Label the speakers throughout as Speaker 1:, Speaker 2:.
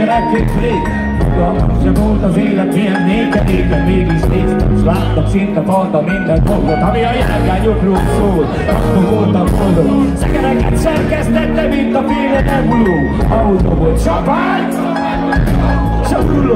Speaker 1: gyerekként régen. Fogalmam sem volt az élet milyen nékedéken, mégis néztem, s láttam szinte falta minden dolgot, ami a járgányokról szól. Akkor voltam boldog, szekereket szerkesztette, mint a féle nebuló. Autó volt csapány, Sakuló,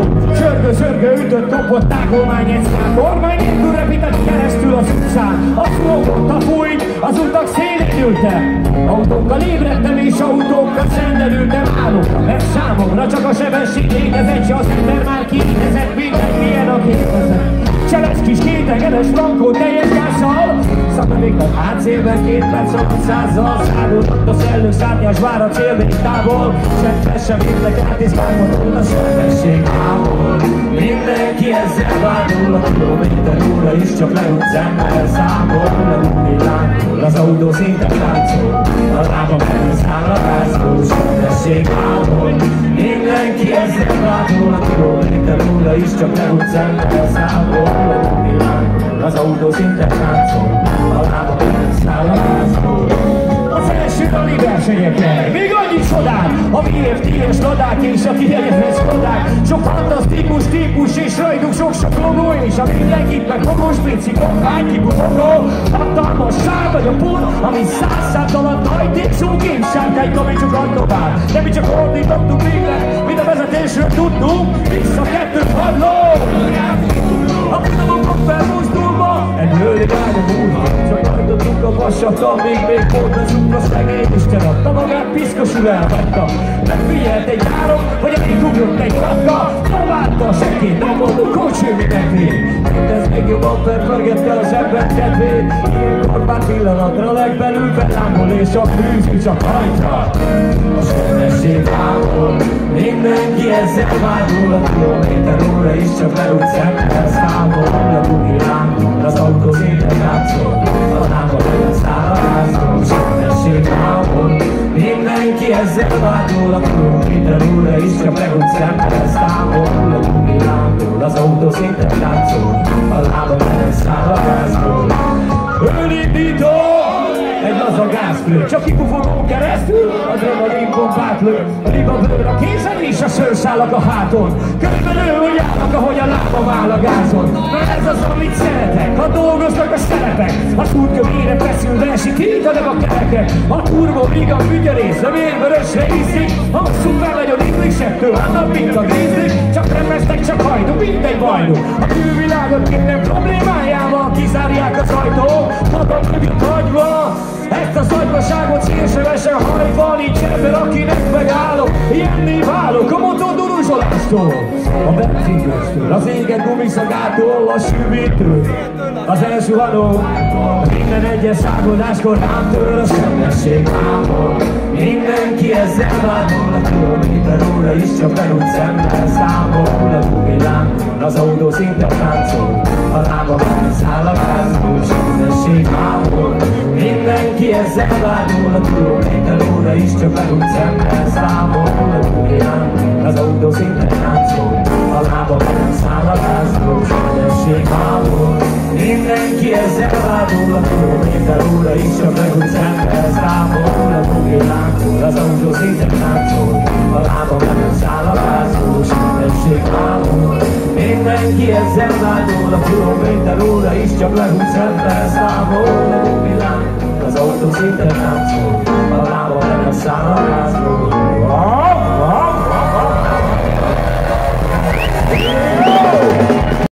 Speaker 1: sörgő, ütött, kopott, tágolmány egy szám. Kormány nélkül repített keresztül az utcán. A szlógott, a fújt, az utak szélén ültem. Autókkal ébredtem és autókkal szendelültem álomra. Mert számomra csak a sebesség létezett, s az ember már kiétezett, mindenki ilyen a képezett. Cseles kis kétegedes frankó teljes gázzal, szakadéknak hátszélben 2 perc alatt 100-zal. Száguldott a szellő szárnyas vár a célvény távol, senki sem értek át és megmondott a sebesség távol. Mindenki ezzel vádul, a kilométer óra is csak leút szemmel számol. Leúni lángol, az autó szinte táncol, a lábam elszáll a gázból, sebesség távol. Mindenki ezzel vádul, a kilométer óra is csak leút szemmel számol. Leúni lángol, az autó szinte táncol, a lábam elszáll a gázból. Az első rali versenyeken még annyi csodák, a VFT-es ladák és a kiegyenes kodák. Sok fantasztikus típus és rajtuk sok logó, és a mindenkit meg hogos pici koppány kibutogó. Hatalmas sár vagy a pont, ami 100 alatt hajték szóként sárkány kavicsok adnobál. De mi csak ordítottuk végre, mint a vezetésről tudtunk, vissza 2 padló. A budomokon felmozdulva, egy lőlégány úrva, csak hajtottunk a vasattal, még fordazunk a szegény Isten adta magát, piszkosul elhagyta. Megfigyelt egy áron, vagy amíg ugrott egy rakka, továbbta senkét, nem mondott kócső mindenki. Mindez még jobban felpörgette az ember kedvét, ilyenkor pár pillanatra legbelül fellángol, és a fűzű csak hajtja. A sebesség távol, mindenki ezzel vádul, a kilométer óra is csak leút szemmel számol. Lebugi lángol, az autó szinte táncol, a lábam elszáll a gázból, sebesség távol. Mindenki ezzel vádol, a kilométer óra is csak leút szemmel számol. Lebugi lángol, az autó szinte táncol, a lábam elszáll a gázból. Önindító! Egy laza gázflő, csak kipufogón keresztül, adrenalin pompát lő. A libabőr a kézen és a szőrszálak a háton. Körülbelül úgy állnak, ahogy a lábam áll a gázon. Mert ez az, amit szeretek, ha dolgoznak a szerepek. A súrkövére feszülve esik, hítanak a kerekek. A turbo vigan fügyerész, a vérvörösre iszik. A hosszú felagyon English-ettől annak, mint a grízlik. Csak repesztek, csak hajdú, mindegy bajnok. A külvilágot minden problémájával kizárják az ajtók. Magam mögött hagyva ezt az agyvaságot szélsevesen hajtva, nincs ember, akinek megállok. Ilyenné válok a motor duruzsolástól, a benzingőstől, az éget gumiszagától, a sűvítől, az elsuhanó. Minden egyes szágodáskor rám tör a sebesség távol. Mindenki ezzel vádol, a kilométer óra is csak leút szemmel számol. Lebugi lángol, az autó szinte táncol, a lábam elszáll a gázból, sebesség távol. Mindenki ezzel vádol, a kilométer óra is csak leút szemmel számol. Lebugi lángol, az autó szinte táncol, a lábam elszáll a gázból, sebesség távol. Mindenki ezzel vádol, a kilométer óra is csak leút szemmel számol. Lebugi lángol, az autó szinte táncol, a lábam elszáll a gázból, sebesség távol. Mindenki ezzel vádol, a kilométer óra is csak leút szemmel számol. Lebugi lángol, az autó szinte táncol, a lábam elszáll a gázból.